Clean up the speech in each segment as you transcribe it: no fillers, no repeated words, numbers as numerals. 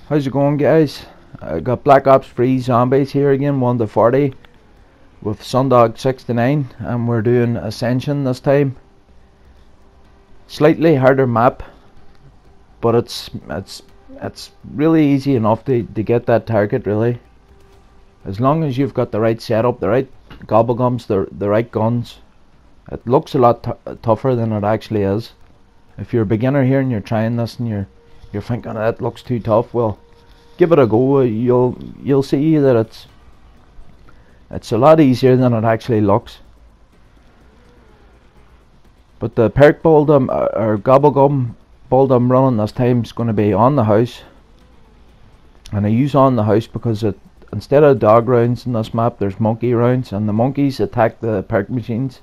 How's it going, guys? I got Black Ops 3 Zombies here again, 1 to 40 with Sundog 69, and we're doing Ascension this time. Slightly harder map, but it's really easy enough to get that target, really. As long as you've got the right setup, the right gobblegums, the right guns. It looks a lot tougher than it actually is. If you're a beginner here and you're trying this and you're thinking, oh, that looks too tough, well, give it a go. You'll see that it's a lot easier than it actually looks. But the perk build or gobblegum build I'm running this time is going to be on the house, and I use on the house because instead of dog rounds in this map, there's monkey rounds, and the monkeys attack the perk machines.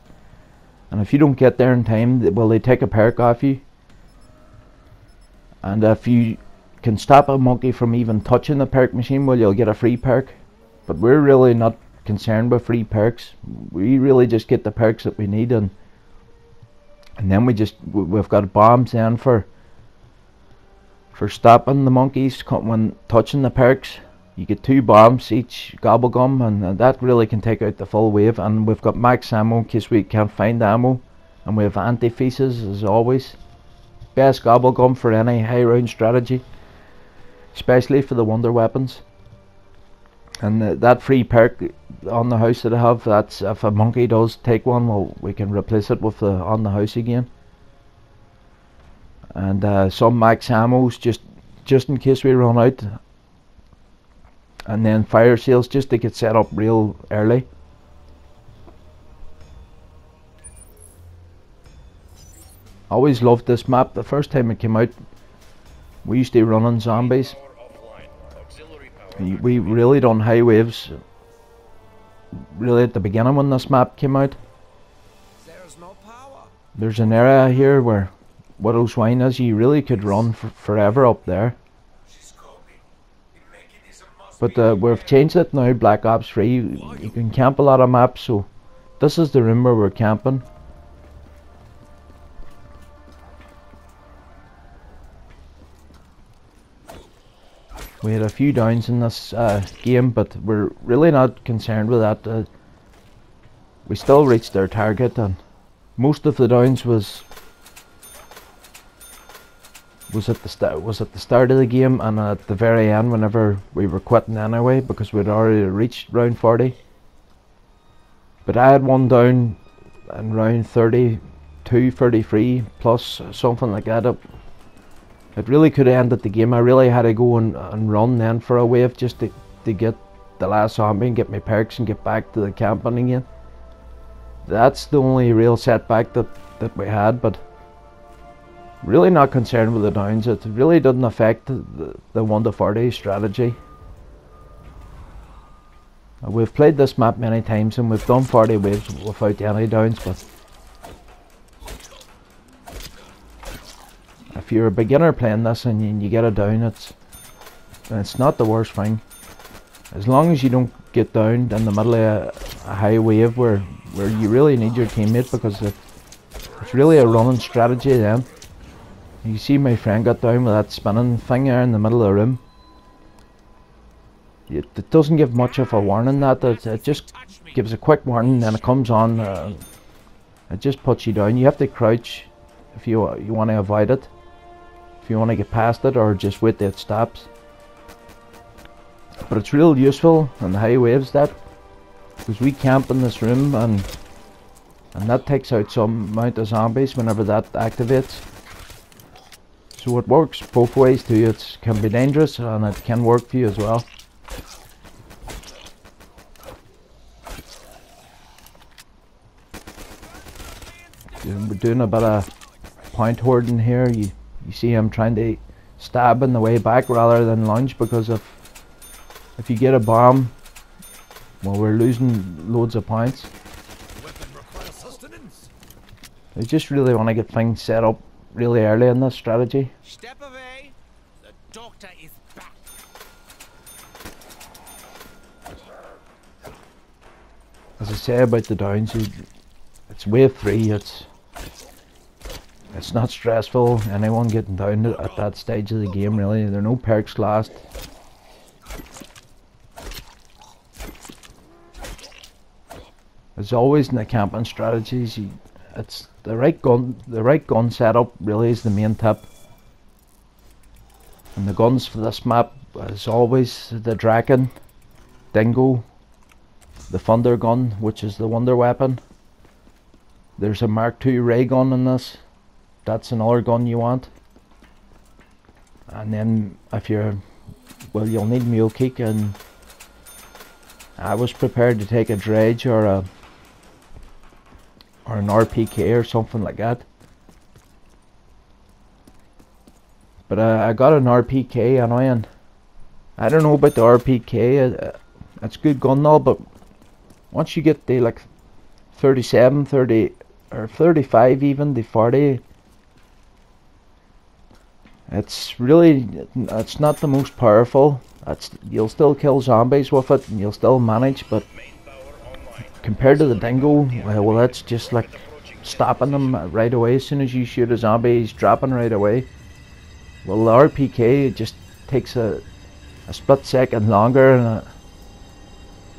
And if you don't get there in time, they take a perk off you. And if you can stop a monkey from even touching the perk machine, well, you'll get a free perk. But we're really not concerned with free perks. We really just get the perks that we need, and then we've got bombs then for stopping the monkeys when touching the perks. You get 2 bombs each gobblegum, and that really can take out the full wave. And we've got max ammo in case we can't find ammo, and we have anti-feces as always. Best gobblegum for any high round strategy, especially for the wonder weapons. And that free perk on the house that I have, that's if a monkey does take one, well, we can replace it with the on the house again. And some max ammos just in case we run out. And then fire sales just to get set up real early. Always loved this map. The first time it came out, we used to run on zombies. We really done high waves really at the beginning when this map came out. There's an area here where Widow's Wine is. You really could run forever up there. But we've changed it now, Black Ops 3. You can camp a lot of maps, so this is the room where we're camping. We had a few downs in this game, but we're really not concerned with that. We still reached our target, and most of the downs was at the start of the game and at the very end whenever we were quitting anyway, because we'd already reached round 40. But I had one down in round 32, 33 plus, something like that. It really could have ended the game. I really had to go and run then for a wave just to get the last zombie and get my perks and get back to the camping again. That's the only real setback that we had, but really not concerned with the downs. It really doesn't affect the 1 to 40 strategy. We've played this map many times and we've done 40 waves without any downs, but if you're a beginner playing this and you get a down, it's not the worst thing. As long as you don't get down in the middle of a high wave where you really need your teammate, because it's really a running strategy then. You see my friend got down with that spinning thing there in the middle of the room. It doesn't give much of a warning, that it just gives a quick warning, then it comes on. It just puts you down. You have to crouch if you want to avoid it, if you want to get past it, or just wait till it stops. But it's real useful in the high waves, that, because we camp in this room and that takes out some amount of zombies whenever that activates. So it works both ways too. It can be dangerous and it can work for you as well. We're doing a bit of point hoarding here. You see I'm trying to stab in the way back rather than lunge, because if you get a bomb, well, we're losing loads of points. I just really want to get things set up really early in this strategy. Step away. The doctor is back. As I say about the downs, it's wave 3. It's not stressful, anyone getting down at that stage of the game really. There are no perks last. As always in the camping strategies, it's the right gun setup really is the main tip. And the guns for this map is always the Draken, Dingo, the Thunder gun, which is the wonder weapon. There's a Mark II ray gun in this. That's another gun you want. And then if you're, well, you'll need mule kick, and I was prepared to take a dredge or an RPK or something like that. But I got an RPK anyway, and I don't know about the RPK. It's good gun and all, but once you get the like 37, 30 or 35 even, the 40, it's not the most powerful. You'll still kill zombies with it and you'll still manage, but compared to the Dingo, well, that's just like stopping them right away. As soon as you shoot a zombie, he's dropping right away. Well, the RPK, it just takes a split second longer, and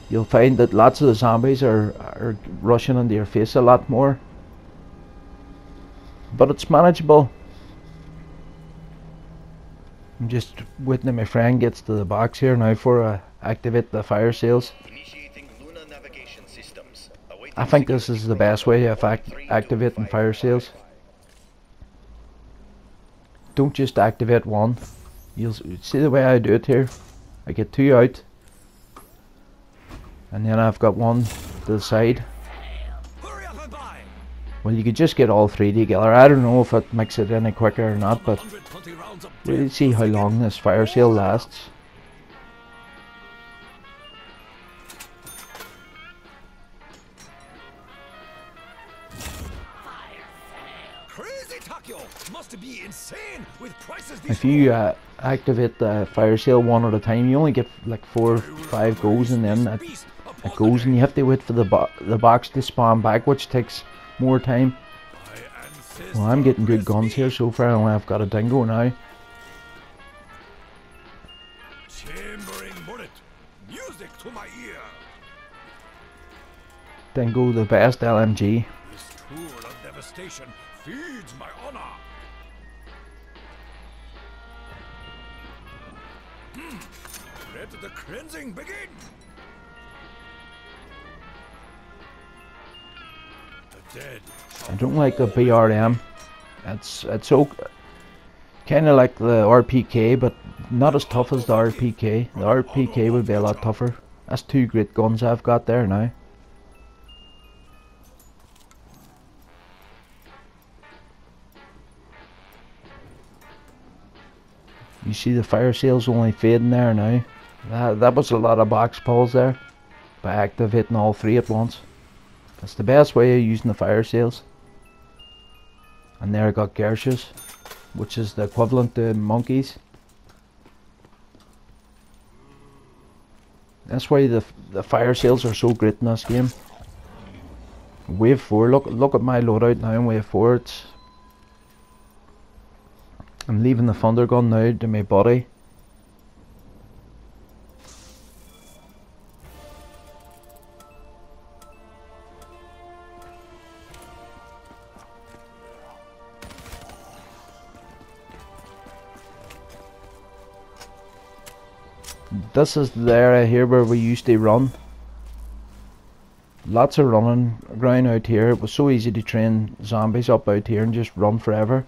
you'll find that lots of the zombies are rushing into your face a lot more. But it's manageable. I'm just waiting till my friend gets to the box here now for activate the fire sales. I think this is the best way of activating fire sales. Don't just activate one. You'll see the way I do it here. I get two out, and then I've got one to the side. Well, you could just get all three together. I don't know if it makes it any quicker or not, but really see how long this fire sale lasts. If you activate the fire sale one at a time, you only get like 4 or 5 goes, and then it goes, and you have to wait for the box to spawn back, which takes more time. Well, I'm getting good guns here so far, and I've got a Dingo now. Dingo, the best LMG. This tool of devastation feeds my honor. Let the cleansing begin. The dead. I don't like the BRM. It's so kind of like the RPK, but not as tough as the RPK. The RPK would be a lot tougher. That's 2 great guns I've got there now. You see the fire sales only fading there now. That was a lot of box pulls there by activating all 3 at once. That's the best way of using the fire sales. And there I got Gershas, which is the equivalent to monkeys. That's why the fire sales are so great in this game. Wave 4, look at my loadout now in wave 4. I'm leaving the thunder gun now to my body. This is the area here where we used to run. Lots of running around out here. It was so easy to train zombies up out here and just run forever.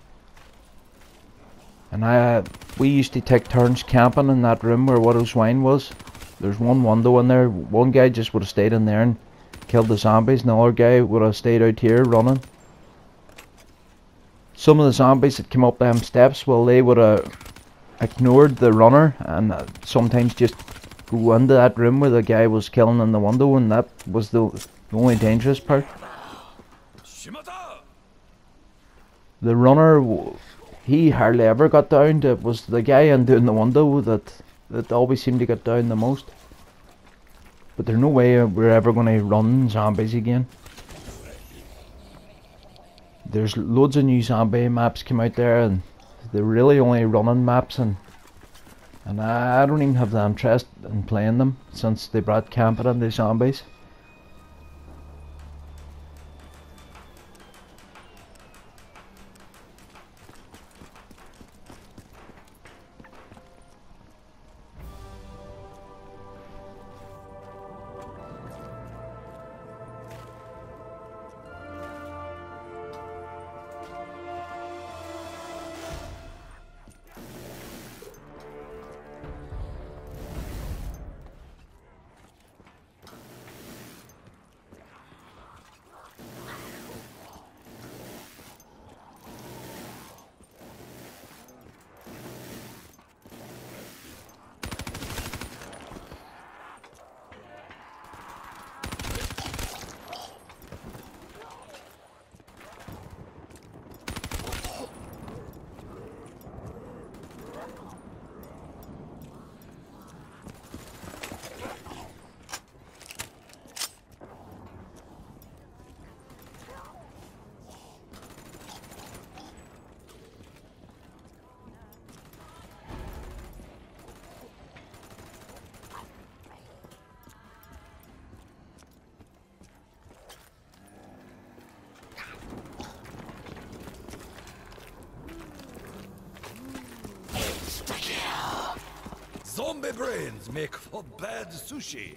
And we used to take turns camping in that room where Widow's Wine was. There's one window in there. One guy just would have stayed in there and killed the zombies, and the other guy would have stayed out here running. Some of the zombies that came up them steps, well, they would have ignored the runner and sometimes just go into that room where the guy was killing in the window, and that was the only dangerous part. The runner, he hardly ever got down. It was the guy in the window that always seemed to get down the most. But there's no way we're ever going to run zombies again. There's loads of new zombie maps come out there, and they're really only running maps, and I don't even have the interest in playing them since they brought camping into zombies. Zombie brains make for bad sushi.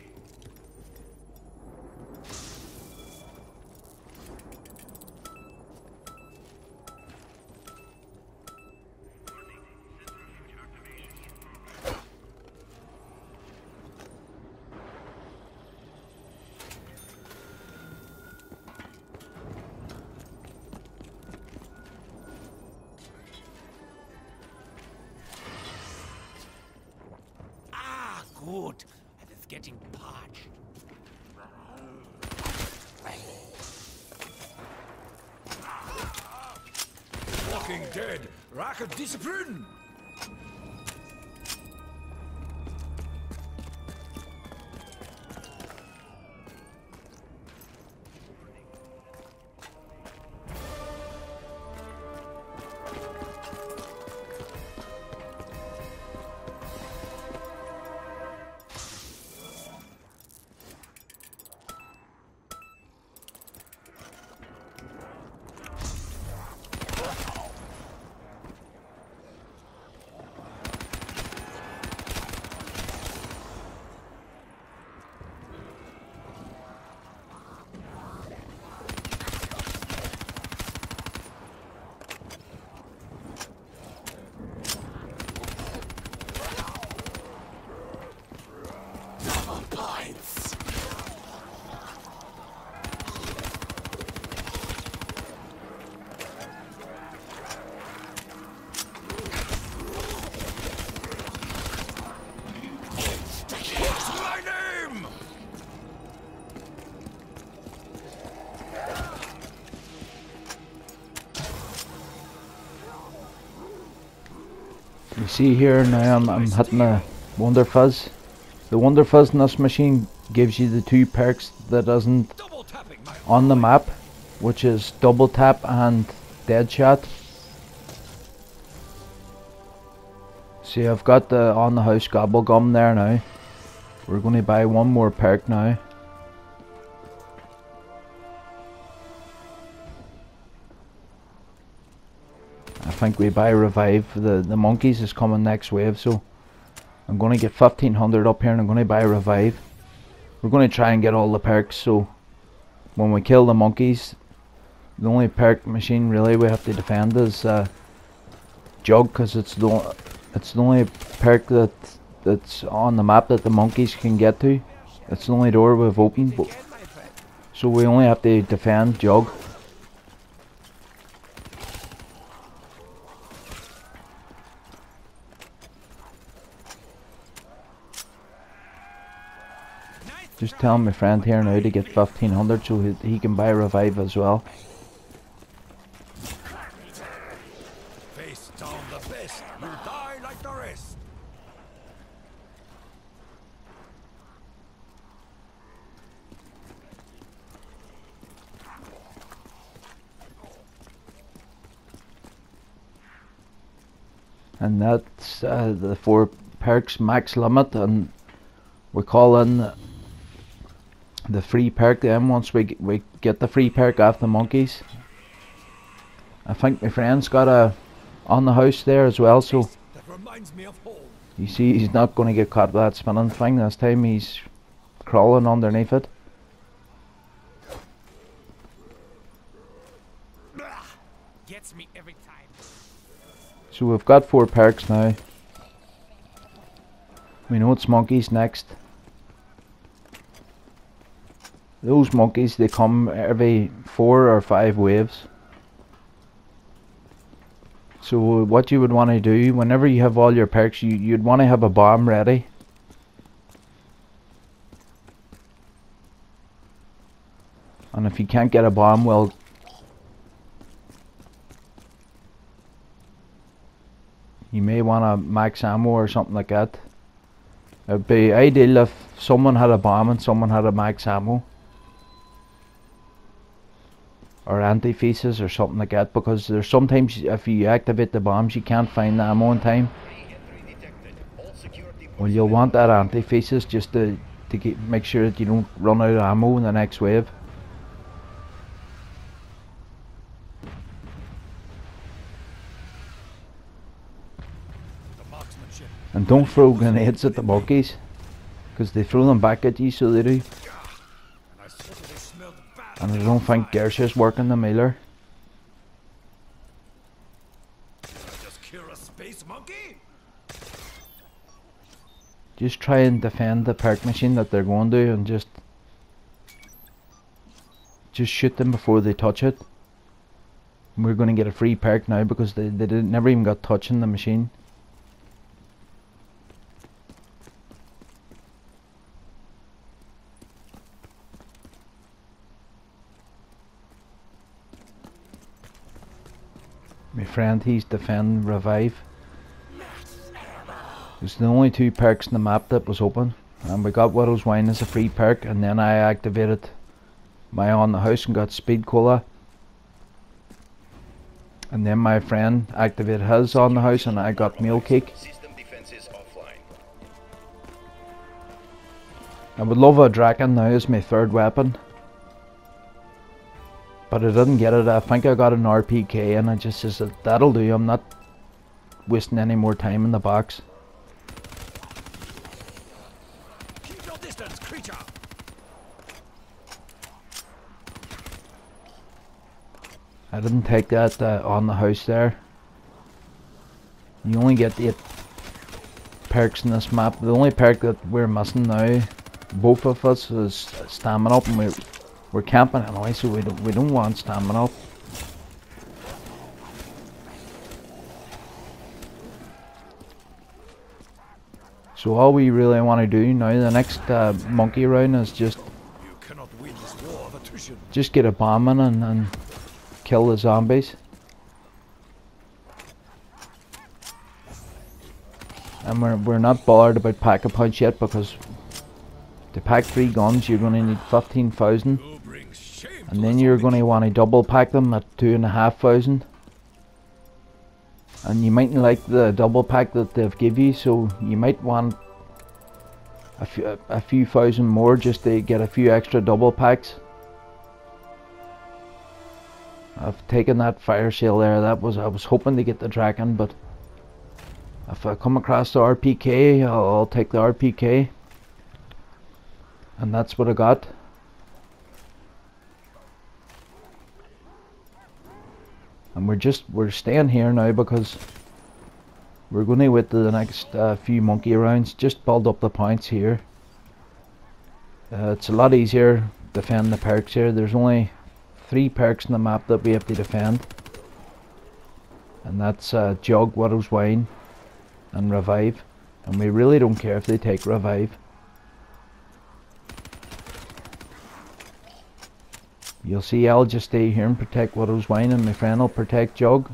Good. It is getting parched. Walking Dead, Racket Discipline. You see here now I'm hitting a Wonder Fuzz. The Wonder Fuzz in this machine gives you the two perks that isn't on the map, which is double tap and dead shot. See, I've got the on the house gobble gum there now. We're going to buy one more perk now. I think we buy revive. The monkeys is coming next wave, so I'm going to get 1500 up here and I'm going to buy revive. We're going to try and get all the perks, so when we kill the monkeys, the only perk machine really we have to defend is Jug, because it's the only perk that's on the map that the monkeys can get to. It's the only door we've opened, but, so we only have to defend Jug. Just telling my friend here now to get 1500 so he can buy revive as well. Face down the best, you die like the rest. And that's the 4 perks max limit, and we call in the free perk then once we get the free perk off the monkeys. I think my friend's got a on the house there as well, so That reminds me of home. you see he's not going to get caught with that spinning thing this time. He's crawling underneath it. Gets me every time. So we've got 4 perks now. We know it's monkeys next. Those monkeys, they come every 4 or 5 waves. So what you would want to do whenever you have all your perks, you'd want to have a bomb ready. And if you can't get a bomb, well, you may want a max ammo or something like that. It'd be ideal if someone had a bomb and someone had a max ammo. Or anti-pieces or something like that, because there's sometimes if you activate the bombs you can't find the ammo in time. Well, you'll want that anti-pieces just to make sure that you don't run out of ammo in the next wave. The marksmanship. And don't throw grenades at the monkeys, because they throw them back at you, so they do. And I certainly smelled bad. And I don't think Gersha's working them either. Just cure a space monkey? Just try and defend the perk machine that they're going to, and just shoot them before they touch it. And we're going to get a free perk now because they never even got touching the machine. My friend, he's defend revive. It's the only 2 perks in the map that was open, and we got Widow's Wine as a free perk, and then I activated my on the house and got Speed Cola, and then my friend activated his on the house and I got Meal Cake. I would love a Draken now as my 3rd weapon, but I didn't get it. I think I got an RPK and I just said that'll do. I'm not wasting any more time in the box. Keep your distance, creature. I didn't take that on the house there. You only get 8 perks in this map. The only perk that we're missing now, both of us, is stamina up, and we're camping anyway, so we don't want stamina up. So all we really want to do now, the next monkey round, is just You cannot win this war of attrition. get a bomb in and kill the zombies. And we're not bothered about pack-a-punch yet, because to pack 3 guns you're going to need 15,000, You bring shame and to then us you're all. going to want to double pack them at 2,500. And you mightn't like the double pack that they've give you, so you might want a few thousand more just to get a few extra double packs. I've taken that fire sale there. I was hoping to get the Draken, but if I come across the RPK, I'll take the RPK. And that's what I got. And we're staying here now because we're going to wait to the next few monkey rounds. Just build up the points here. It's a lot easier defending the perks here. There's only 3 perks in the map that we have to defend, and that's Jug, Widow's Wine, and Revive. And we really don't care if they take Revive. You'll see I'll just stay here and protect Widow's Wine, and my friend will protect Jug.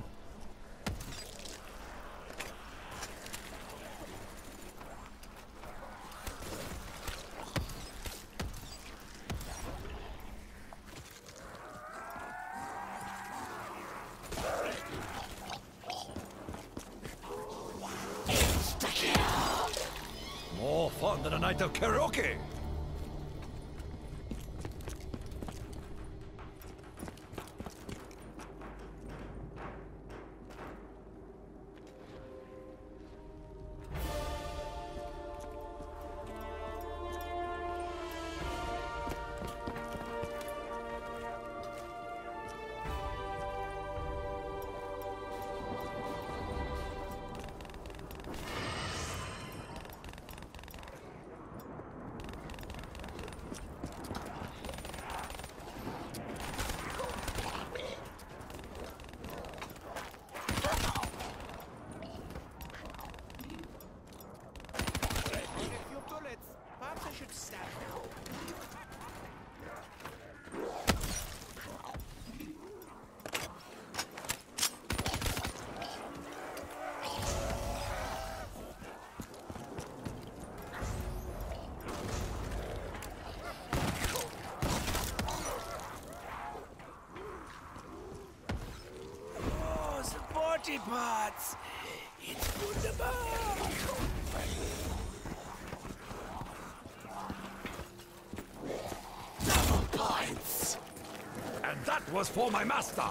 More fun than a night of karaoke. Parts. It's wunderbar. Double points. And that was for my master.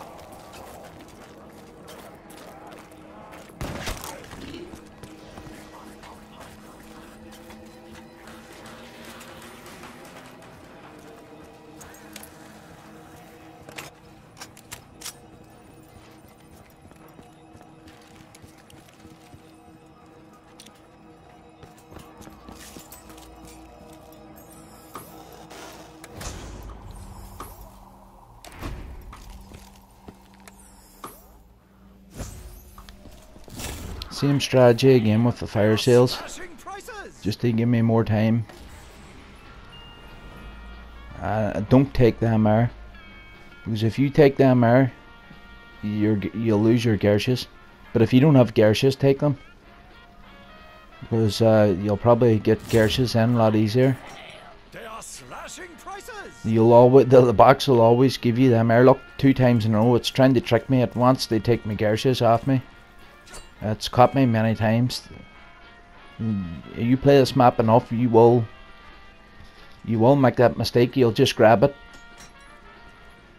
Same strategy again with the fire sales, just to give me more time. Don't take the MR, because if you take the MR, you'll lose your Gershes. But if you don't have Gershes, take them, because you'll probably get Gershes in a lot easier. They are slashing prices. The box will always give you the MR. Look, 2 times in a row, it's trying to trick me. At once they take my Gershes off me. It's caught me many times. You play this map enough, you will make that mistake. You'll just grab it,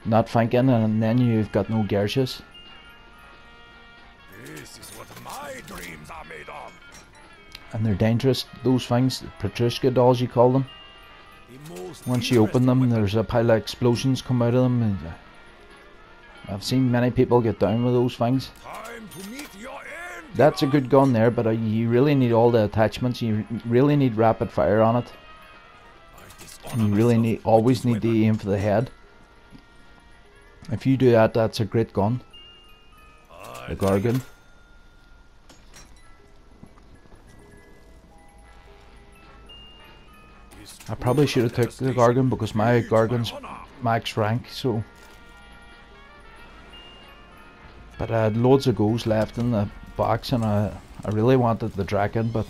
not thinking, and then you've got no Gershes. This is what my dreams are made of. And they're dangerous, those things, Petrushka dolls you call them. Once you open them, there's a pile of explosions come out of them. And I've seen many people get down with those things. Time to meet your end. That's a good gun there, but you really need all the attachments. You really need rapid fire on it. And you really always need to aim for the head. If you do that, that's a great gun. The Gargan. I probably should have took the Gargan because my Gargan's max rank, so. But I had loads of goals left in the box, and I really wanted the Draken, but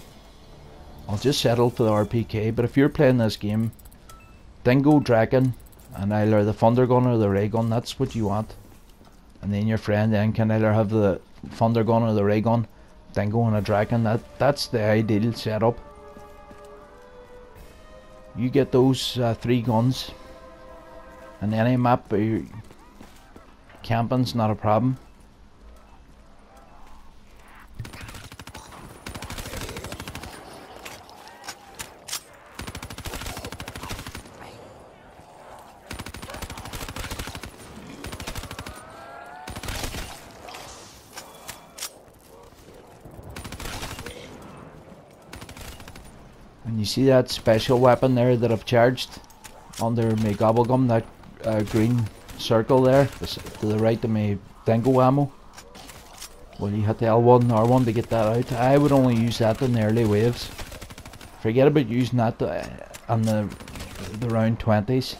I'll just settle for the RPK. But if you're playing this game, then go Draken, and either the Thunder Gun or the Ray Gun, that's what you want. And then your friend then can either have the Thunder Gun or the Ray Gun, then go on a Draken. That's the ideal setup. You get those 3 guns, and any map, camping's not a problem. And you see that special weapon there that I've charged under my gobblegum, that green circle there to the right of my dingo ammo. Well, you hit the L1 and R1 to get that out. I would only use that in the early waves. Forget about using that on the round 20s.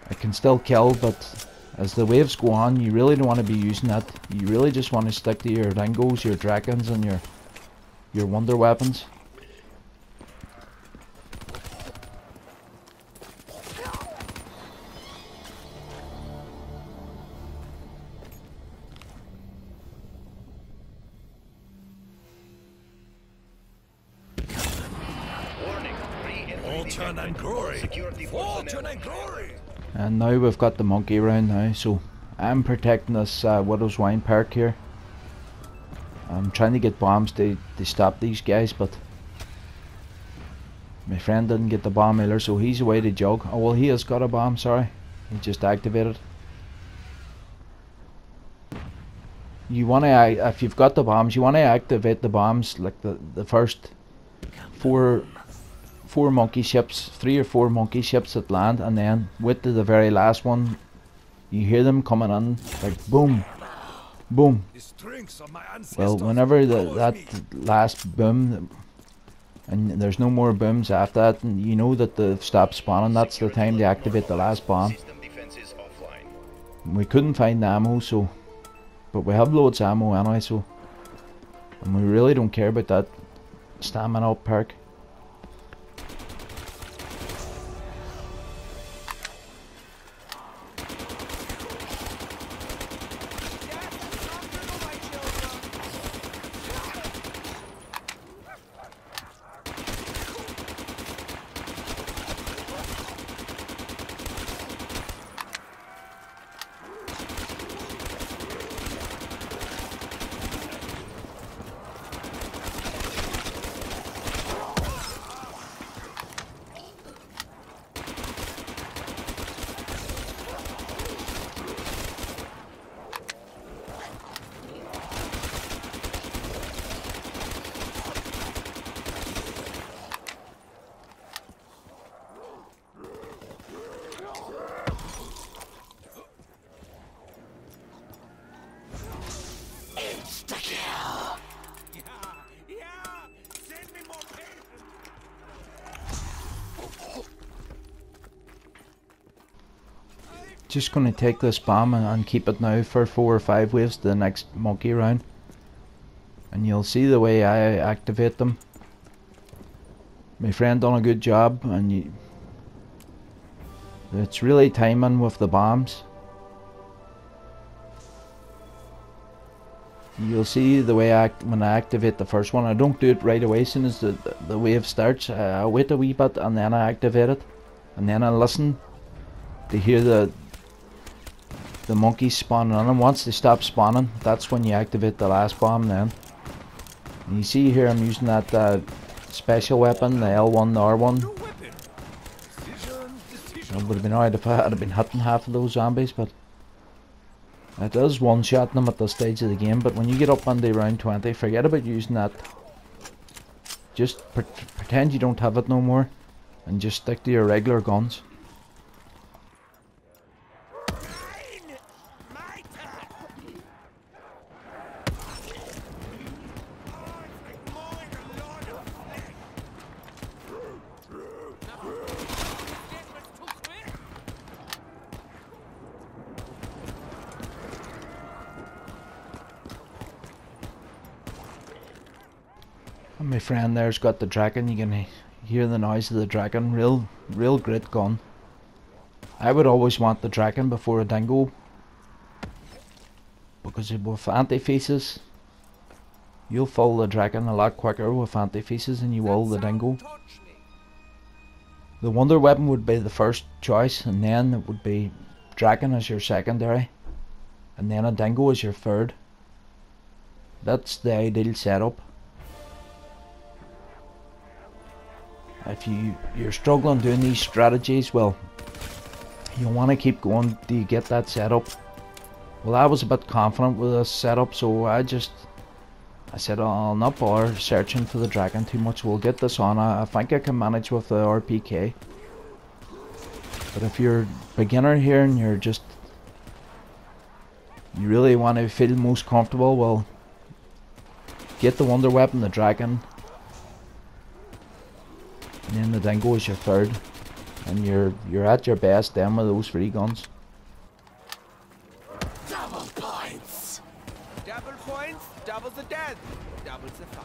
I can still kill, but as the waves go on, you really don't want to be using that. You really just want to stick to your dingos, your Drakens, and your wonder weapons. Fortune and glory. Fortune and glory. And now we've got the monkey around now, so I'm protecting this Widow's Wine Park here. I'm trying to get bombs to stop these guys, but my friend didn't get the bomb either, so he's away to jog. Oh well, he has got a bomb, sorry. He just activated. You want to, if you've got the bombs, you want to activate the bombs like the first four monkey ships, 3 or 4 monkey ships that land, and then wait to the very last one. You hear them coming in like boom, boom. Well, whenever that last boom, and there's no more booms after that, and you know that they've stopped spawning, that's the time to activate the last bomb. We couldn't find ammo, so, but we have loads of ammo anyway, so, and we really don't care about that stamina up perk. Just gonna take this bomb and keep it now for 4 or 5 waves to the next monkey round, and you'll see the way I activate them. My friend done a good job, and it's really timing with the bombs. You'll see the way when I activate the first one. I don't do it right away as soon as the wave starts. I wait a wee bit and then I activate it, and then I listen to hear the monkeys spawning on them. Once they stop spawning, that's when you activate the last bomb then. And you see here I'm using that special weapon, the L1, the R1. It would have been alright if I had been hitting half of those zombies, but it is one-shotting them at this stage of the game. But when you get up into round 20, forget about using that. Just pretend you don't have it no more, and just stick to your regular guns. And my friend there's got the dragon. You can hear the noise of the dragon. Real great gun. I would always want the dragon before a dingo, because with anti-faces you'll follow the dragon a lot quicker with anti-faces than you will the dingo. The wonder weapon would be the first choice, and then it would be dragon as your secondary, and then a dingo as your third. That's the ideal setup. If you're struggling doing these strategies, well, you want to keep going till you get that setup. Well, I was a bit confident with this setup, so I said I'll not bother searching for the dragon too much. We'll get this on. I think I can manage with the RPK. But if you're a beginner here and you really want to feel most comfortable, well, get the wonder weapon, the dragon, and then the dingo is your third, and you're at your best then with those 3 guns. Double points. Double points, double the death, double the fun.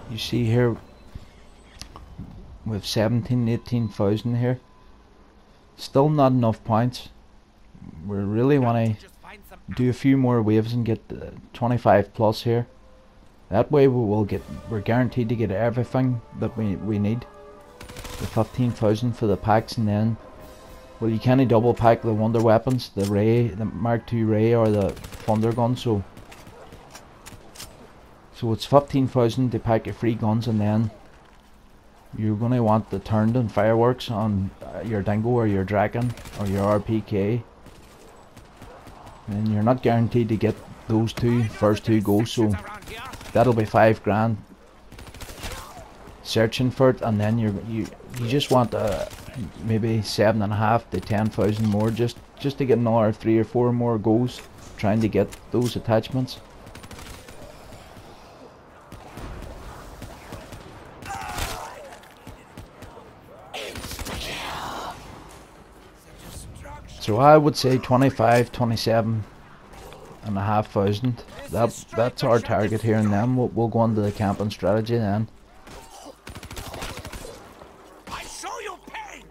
You see here, with 18,000 here. Still not enough points. We really want to do a few more waves and get 25 plus here. That way we're guaranteed to get everything that we need. The 15,000 for the packs, and then, well, you can't double pack the wonder weapons, the Mark II Ray or the Thunder gun, so it's 15,000 to pack your free guns, and then you're gonna want the turned on fireworks on your Dingo or your Dragon or your RPK, and you're not guaranteed to get those first two goals, so that'll be 5 grand searching for it, and then you just want maybe 7.5 to 10,000 more just to get another 3 or 4 more goals trying to get those attachments. So I would say 25, 27,500. That's our target here, and then we'll go on to the camping strategy then. I show you pain.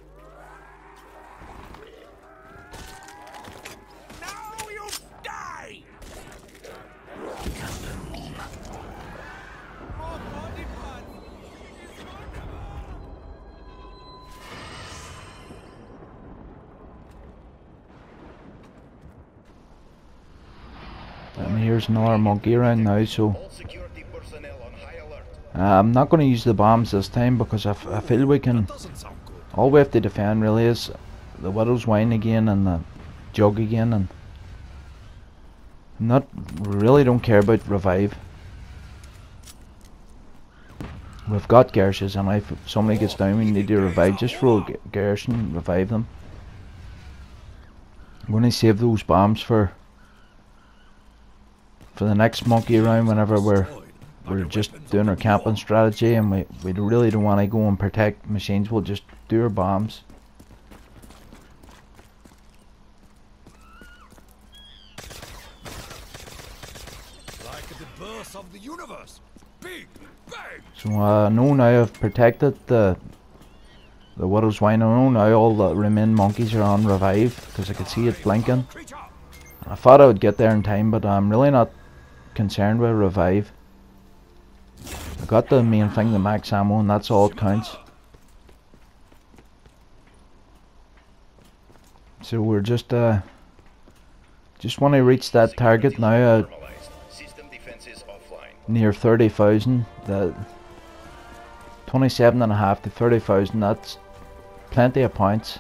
Now you die. And here's another monkey around now, so I'm not going to use the bombs this time because I feel we can. All we have to defend really is the Widow's Wine again and the Jug again, and really don't care about revive. We've got Gershes, and if somebody gets down we need to revive. Just roll Gersh and revive them. I'm going to save those bombs for the next monkey round, whenever we're just doing our camping strategy and we really don't want to go and protect machines. We'll just do our bombs. Like the birth of the universe. Big bang. So I know now I've protected the Widow's Wine. I know now all the remaining monkeys are on revive because I could see it blinking. I thought I would get there in time, but I'm really not concerned with revive. I got the main thing, the max ammo, and that's all that counts. So we're just want to reach that target now, near 30,000. The 27.5 to 30,000. That's plenty of points.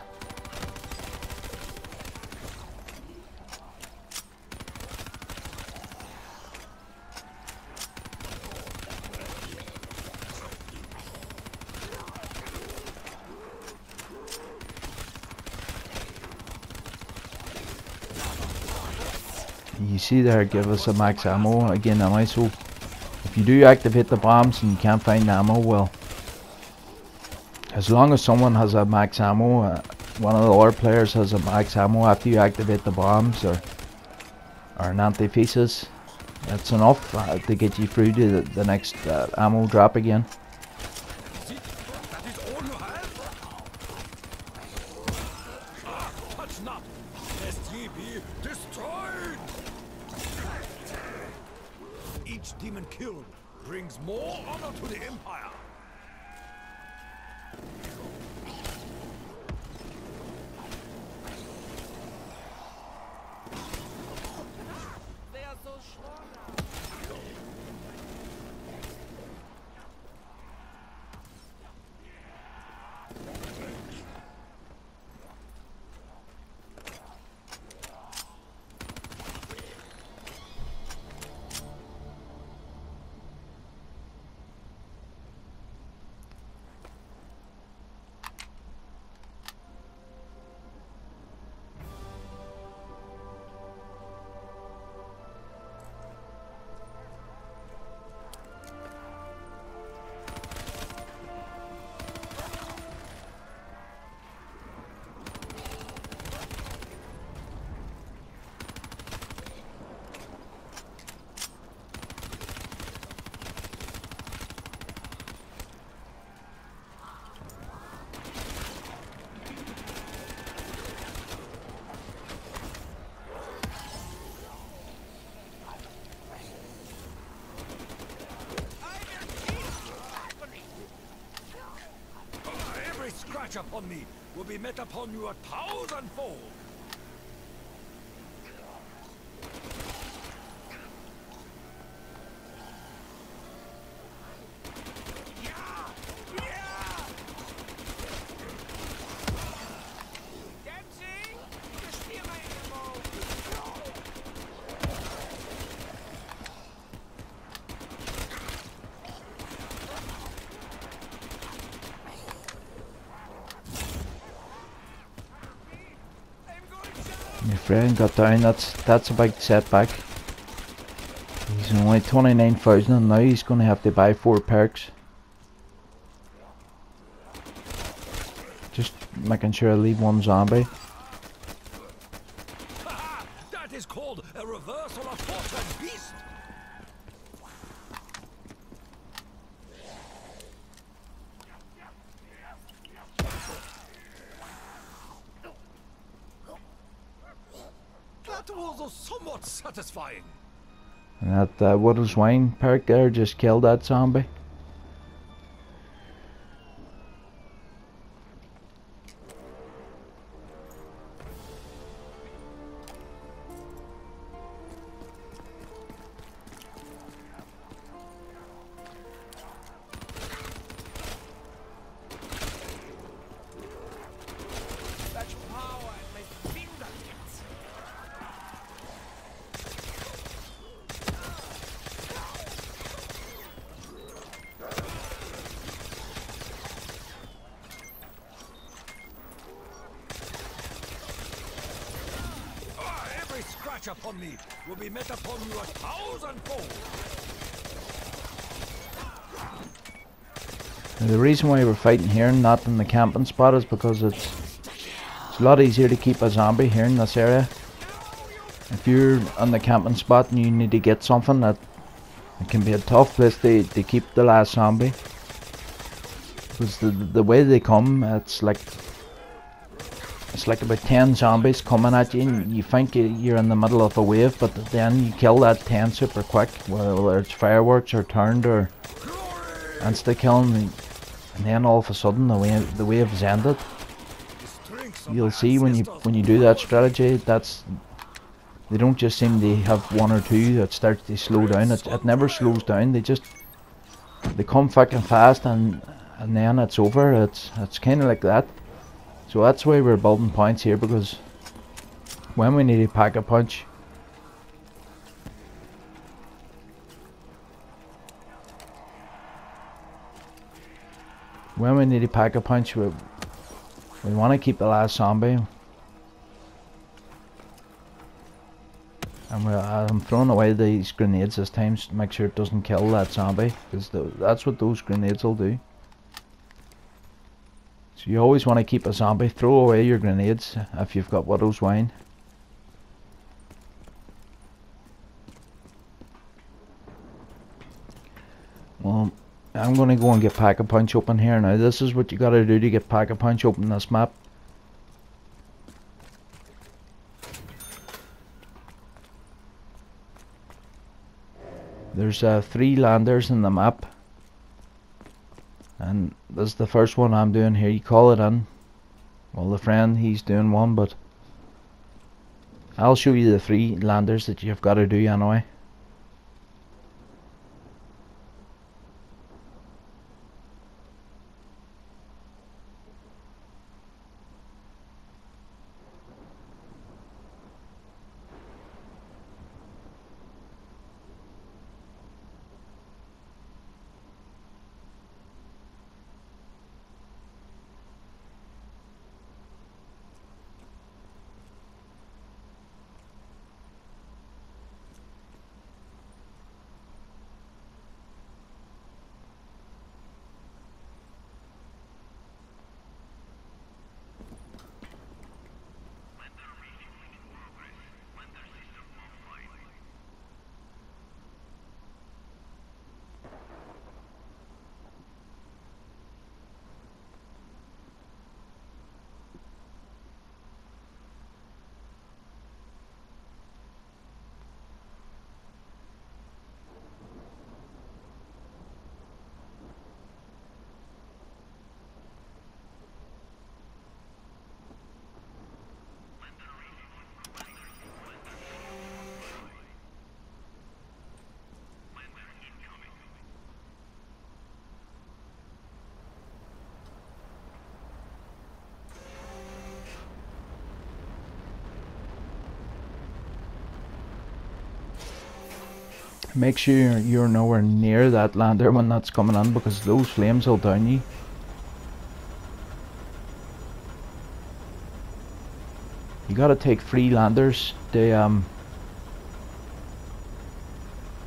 You see there, give us a max ammo again anyway, so if you do activate the bombs and you can't find ammo, well, as long as someone has a max ammo, one of the other players has a max ammo after you activate the bombs or an anti-thesis, that's enough to get you through to the next ammo drop again. That is all you have? Touch not, lest ye be destroyed. Each demon killed brings more honor to the Empire. They are so strong now. scratch upon me will be met upon you a thousandfold. My friend got down, that's a big setback. He's only 29,000 and now he's going to have to buy 4 perks. Just making sure I leave 1 zombie. That is called a reversal of fortune, beast! That was somewhat satisfying. And that Widow's Wine perk there just killed that zombie. Scratch upon me will be met upon you a thousandfold. Now, the reason why we're fighting here and not in the camping spot is because it's a lot easier to keep a zombie here in this area. If you're on the camping spot and you need to get something, that it can be a tough place to keep the last zombie. Because the way they come, it's like about 10 zombies coming at you and you think you're in the middle of a wave, but then you kill that 10 super quick, whether it's fireworks or turned or insta killing, and then all of a sudden the wave is ended. You'll see when you do that strategy, they don't just seem to have 1 or 2 that starts to slow down. It never slows down. They come thick and fast, and then it's over. It's kind of like that. So that's why we're building points here, because when we need to pack a punch, we want to keep the last zombie. And I'm throwing away these grenades this time to make sure it doesn't kill that zombie, because that's what those grenades will do. So you always want to keep a zombie. Throw away your grenades if you've got Widow's Wine. Well, I'm going to go and get Pack-a-Punch open here now. This is what you got to do to get Pack-a-Punch open this map. There's 3 landers in the map. And this is the first one I'm doing here. You call it in. Well, the friend, he's doing one, but I'll show you the 3 landers that you've got to do anyway. Make sure you're nowhere near that lander when that's coming in, because those flames will down you. You gotta take 3 landers to,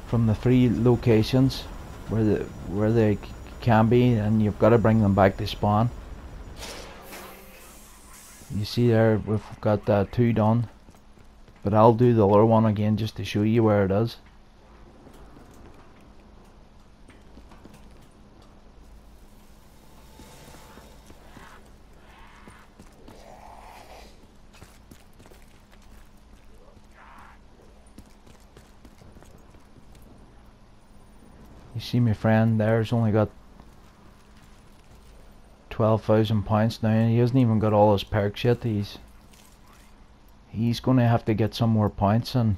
from the 3 locations where they can be, and you've got to bring them back to spawn. You see there, we've got 2 done, but I'll do the other one again just to show you where it is. You see my friend there's only got 12,000 points now, and he hasn't even got all his perks yet. He's gonna have to get some more points, and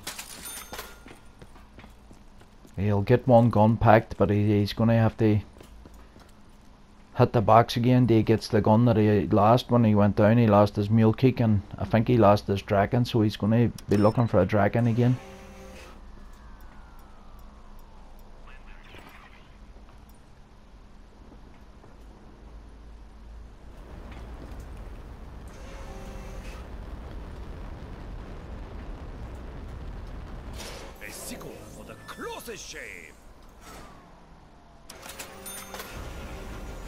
he'll get 1 gun packed, but he's gonna have to hit the box again till he gets the gun that he lost when he went down. He lost his mule kick, and I think he lost his dragon, so he's gonna be looking for a dragon again. For the closest shave.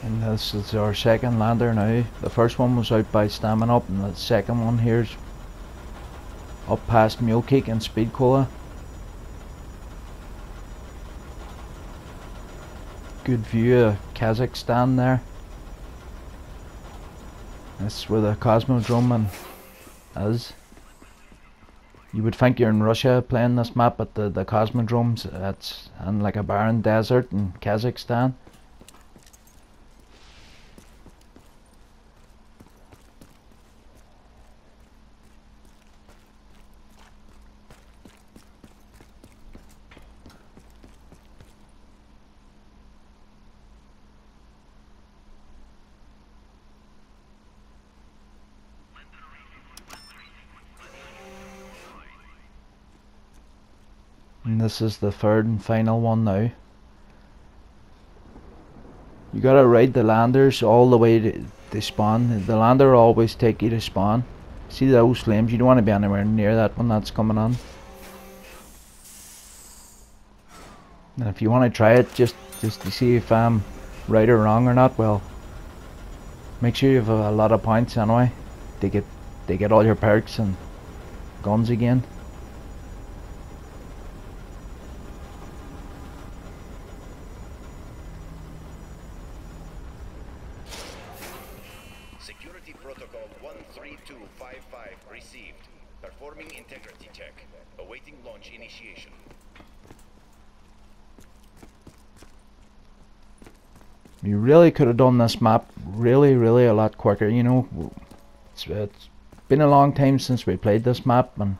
And this is our second lander now. The first one was out by Stamina Up, and the second one here's up past Mule Cake and Speed Cola. Good view of Kazakhstan there. That's where the Cosmodrome is. You would think you're in Russia playing this map, but the Cosmodrome's it's in like a barren desert in Kazakhstan. And this is the third and final one now. You gotta ride the landers all the way to spawn. The lander will always take you to spawn. See those flames? You don't want to be anywhere near that when that's coming on. And if you want to try it just to see if I'm right or wrong or not, well, make sure you have a lot of points anyway to get all your perks and guns again. Security protocol 13255 received. Performing integrity check. Awaiting launch initiation. You really could have done this map really a lot quicker, you know. It's been a long time since we played this map, and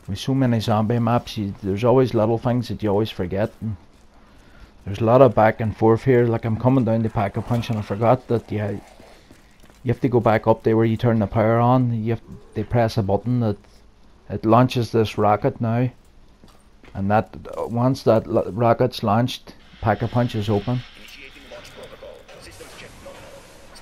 with so many zombie maps, there's always little things that you always forget. And there's a lot of back and forth here. Like I'm coming down to Pack-a-Punch, and I forgot that you have to go back up there where you turn the power on. You have to press a button that it launches this rocket now, and that once that rocket's launched, Pack-a-Punch is open.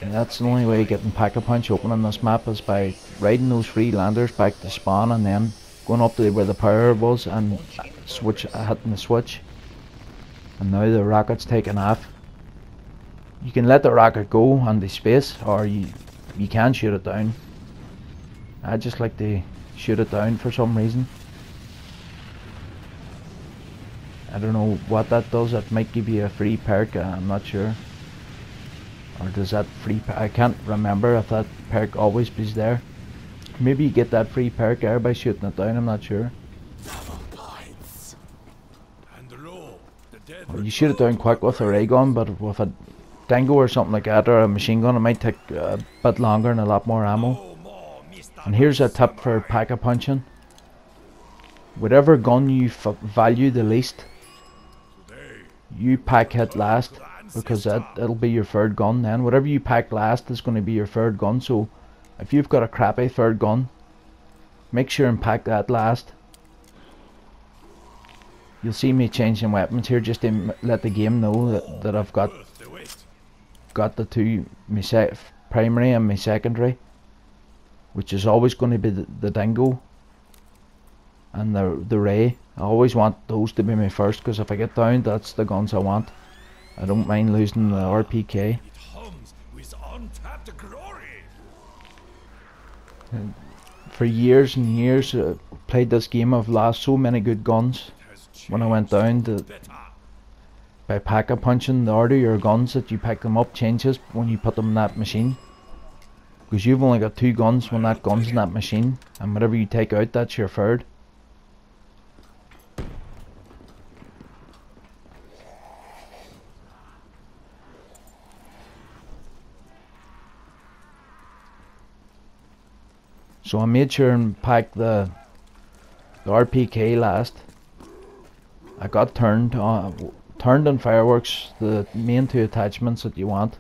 And that's the only way of getting Pack-a-Punch open on this map, is by riding those 3 landers back to spawn and then going up to where the power was and hitting the switch. And now the rocket's taken off. You can let the rocket go into space, or you can shoot it down. I just like to shoot it down for some reason. I don't know what that does. It might give you a free perk, I'm not sure. Or does that free perk, I can't remember if that perk always is there. Maybe you get that free perk there by shooting it down, I'm not sure. Or you shoot it down quick with a ray gun, but with a Dango or something like that, or a machine gun, it might take a bit longer and a lot more ammo. And here's a tip for Pack-a-Punching. Whatever gun you value the least, you pack hit last, because it'll be your third gun then. Whatever you pack last is going to be your third gun, so if you've got a crappy third gun, make sure and pack that last. You'll see me changing weapons here just to let the game know that I've got the two, my primary and my secondary, which is always going to be the dingo and the ray. I always want those to be my first, because if I get down, that's the guns I want. I don't mind losing the RPK. It hums with untapped glory. And for years and years, played this game. I've lost so many good guns when I went down by pack-a-punching. The order your guns that you pick them up changes when you put them in that machine, because you've only got 2 guns when that gun's in that machine, and whatever you take out, that's your third. So I made sure and pack the RPK last. I got turned and fireworks, the main 2 attachments that you want.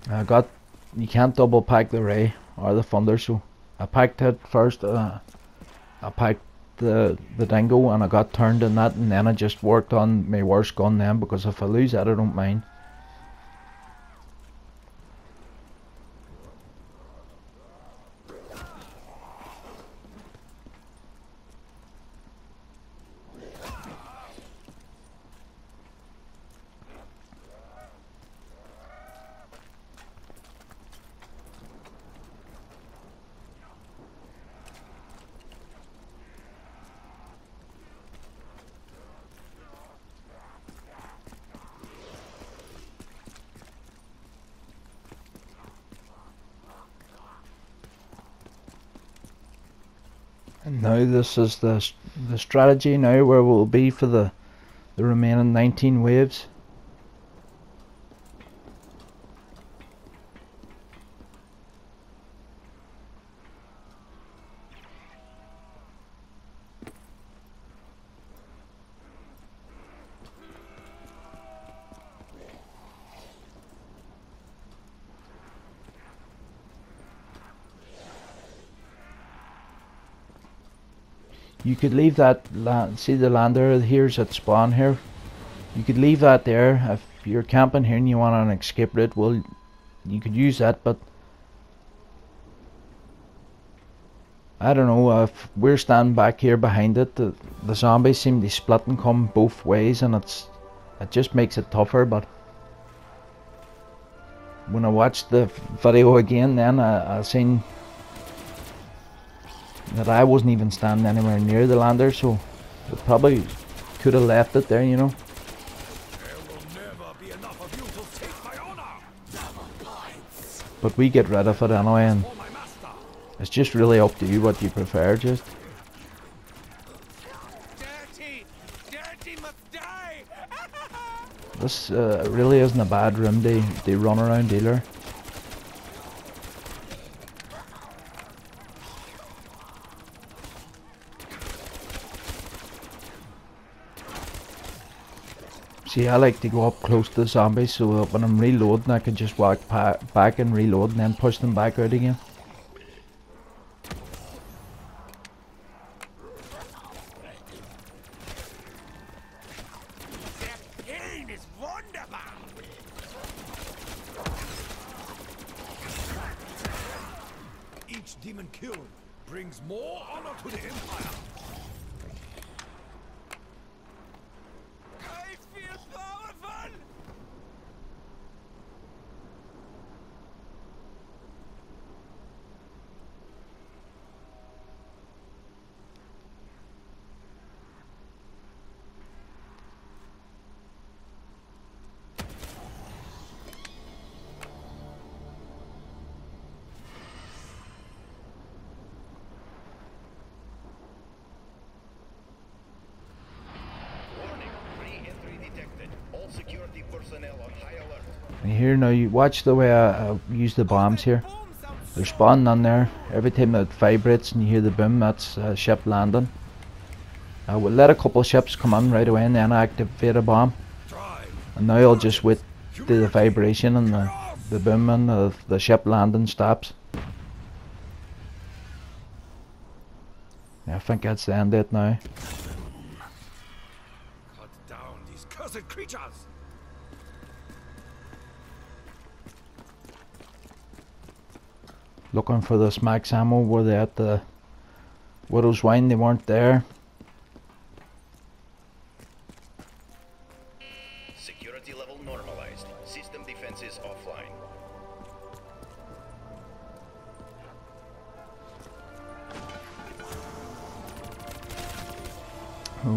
You can't double pack the ray or the thunder, so I packed it first. I packed the dingo, and I got turned in that, and then I just worked on my worst gun then, because if I lose that, I don't mind. And now this is the strategy now where we'll be for the remaining 19 waves. You could leave that see the lander here's at spawn here. You could leave that there if you're camping here and you want an escape route. Well, you could use that, but I don't know, if we're standing back here behind it, the zombies seem to split and come both ways, and it just makes it tougher. But when I watched the video again, then I seen that I wasn't even standing anywhere near the lander, so I probably could have left it there, you know. There will never be enough of you to take my honor. But we get rid of it anyway, and For my master. it's just really up to you what you prefer. Just Dirty must die. this really isn't a bad room to run around either. See, I like to go up close to the zombies, so that when I'm reloading I can just walk back and reload and then push them back out again. Der Pain ist wunderbar. Each demon killed brings more honor to the Empire. I feel powerful. Warning, re-entry detected. All security personnel on high alert. And here now, you watch the way I use the bombs here. They're spawning on there. Every time it vibrates and you hear the boom, that's a ship landing. I will let a couple ships come in right away and then I activate a bomb. And now I'll just wait till the vibration and the booming of the ship landing stops. Yeah, I think that's the end of it now. these cursed creatures! Looking for this max ammo. Were they at the Widow's Wine? They weren't there. Security level normalized. System defenses offline.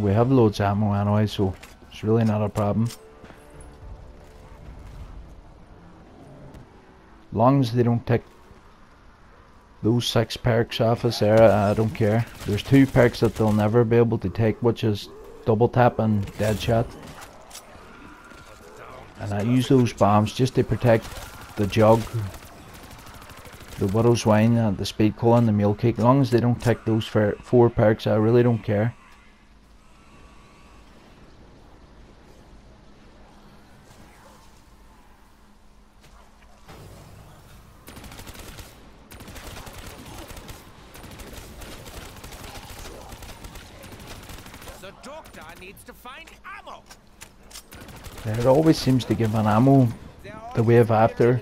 We have loads of ammo anyway, so it's really not a problem. Long as they don't take those 6 perks off us there, I don't care. There's 2 perks that they'll never be able to take, which is double tap and dead shot. And I use those bombs just to protect the jug, the Widow's Wine, and the speed cola and the mule cake. As long as they don't take those 4 perks, I really don't care. The doctor needs to find ammo. It always seems to give an ammo the wave after,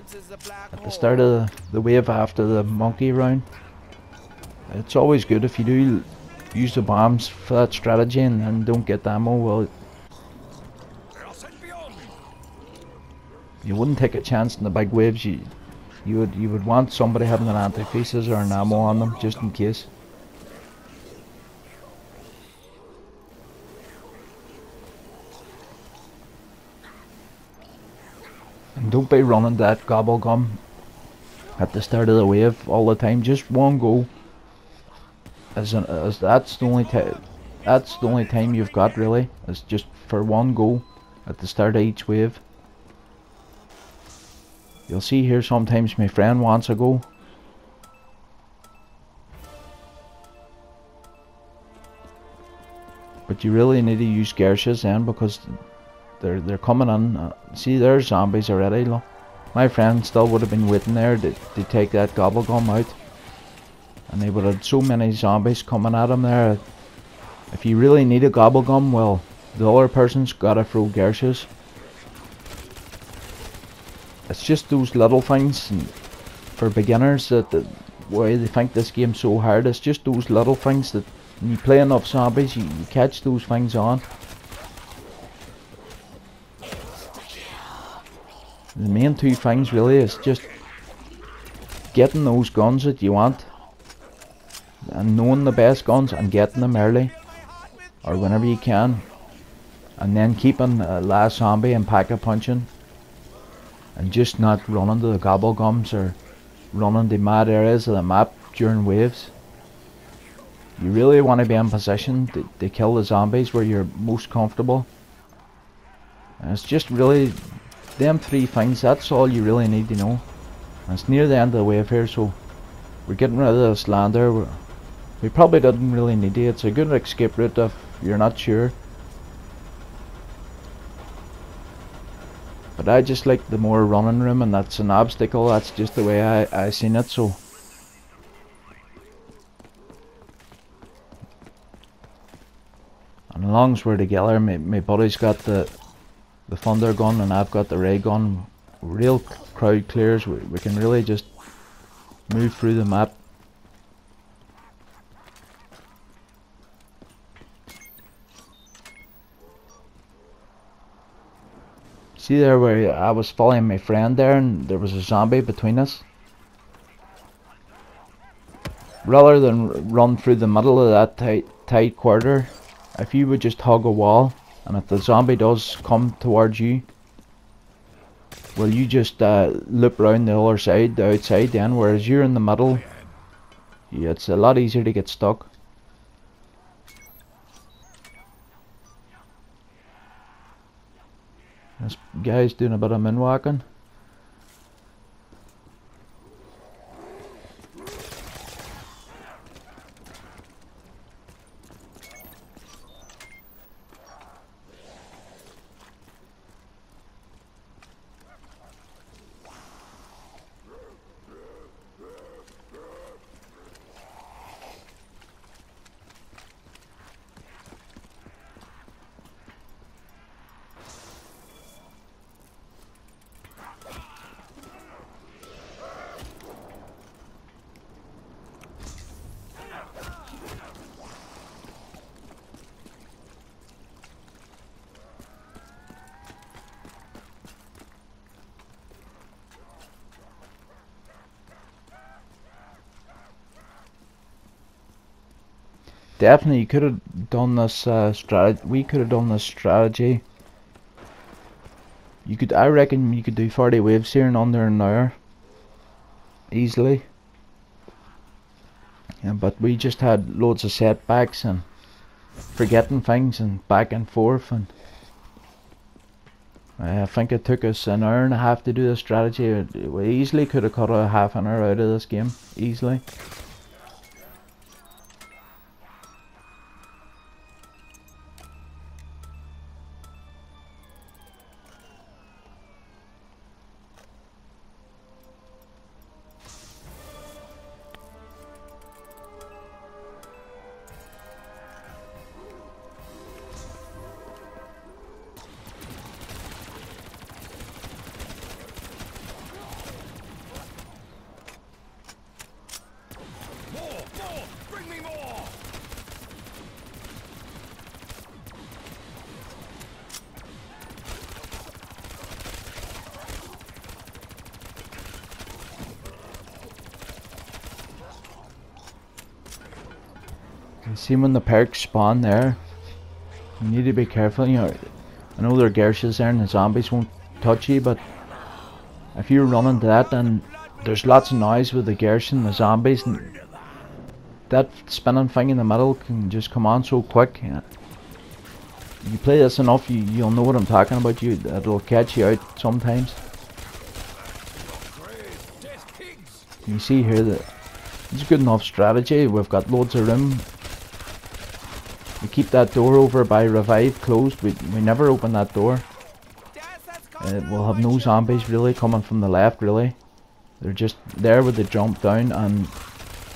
at the start of the wave after the monkey round. It's always good if you do use the bombs for that strategy and then don't get the ammo. Well, you wouldn't take a chance in the big waves. You would want somebody having an anti-thesis or an ammo on them just in case. And don't be running that gobble gum at the start of the wave all the time. Just one go. As that's the only time you've got really. It's just for one go at the start of each wave. You'll see here sometimes my friend wants a go. But you really need to use Gershas then, because they're coming in. See, there's zombies already. Look. My friend still would have been waiting there to take that gobble gum out, and they would have so many zombies coming at him there. If you really need a gobble gum, well, the other person's gotta throw Gershas. It's just those little things, and for beginners, that why they think this game's so hard. It's just those little things that when you play enough zombies, you catch those things on. The main 2 things really is just getting those guns that you want, and knowing the best guns and getting them early or whenever you can, and then keeping last zombie and pack-a-punching, and just not running to the gobble gums or running to mad areas of the map during waves. You really want to be in position to kill the zombies where you're most comfortable. And it's just really them 3 things. That's all you really need to know. And it's near the end of the wave here, so we're getting rid of this lander. We probably didn't really need it. It's a good escape route if you're not sure. But I just like the more running room, and that's an obstacle. That's just the way I seen it. So and as long as we're together, my buddy's got the thunder gun and I've got the ray gun. Real crowd clears. We can really just move through the map. See there where I was following my friend there and there was a zombie between us? Rather than run through the middle of that tight quarter, if you would just hug a wall, and if the zombie does come towards you, well, you just loop around the other side, the outside then, whereas you're in the middle, yeah, it's a lot easier to get stuck. This guy's doing a bit of moonwalking. Definitely, you could have done this strategy. We could have done this strategy. You could, I reckon, you could do 40 waves here in under an hour, easily. Yeah, but we just had loads of setbacks and forgetting things and back and forth, and I think it took us an hour and a half to do this strategy. We easily could have cut a half an hour out of this game, easily. Bring me more! You see when the perks spawn there, you need to be careful. You know, I know there are gershes there and the zombies won't touch you, but if you run into that, then there's lots of noise with the gersh and the zombies, and that spinning thing in the middle can just come on so quick. Yeah. You play this enough, you'll know what I'm talking about. It'll catch you out sometimes. You see here that it's a good enough strategy. We've got loads of room. We keep that door over by revive closed. We never open that door. We'll have no zombies really coming from the left, really. They're just there where they jump down and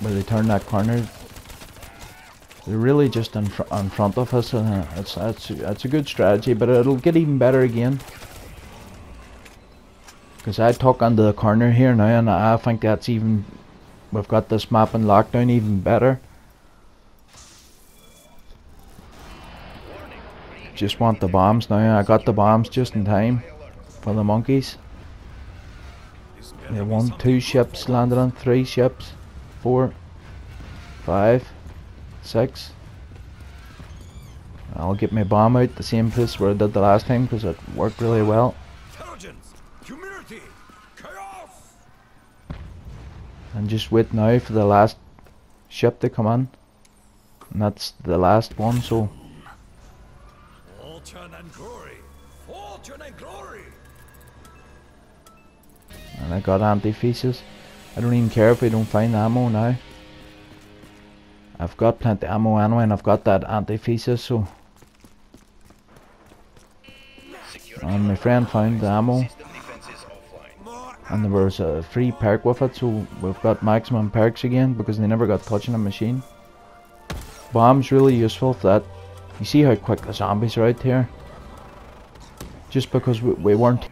where they turn that corner. They're really just in front of us, and that's a good strategy, but it'll get even better again. Because I tuck under the corner here now, and I think that's even... We've got this map in lockdown even better. Just want the bombs now. I got the bombs just in time for the monkeys. Yeah, 1, 2 ships landed on, 3 ships, 4, 5, 6. I'll get my bomb out the same place where I did the last time because it worked really well. And just wait now for the last ship to come in. And that's the last one, so... Fortune and glory! Fortune and glory! And I got anti-thesis. I don't even care if we don't find ammo now. I've got plenty of ammo anyway, and I've got that anti-thesis, so... And my friend found the ammo. And there was a free perk with it, so we've got maximum perks again because they never got touching a machine. Bombs really useful for that. You see how quick the zombies are out here? Just because we weren't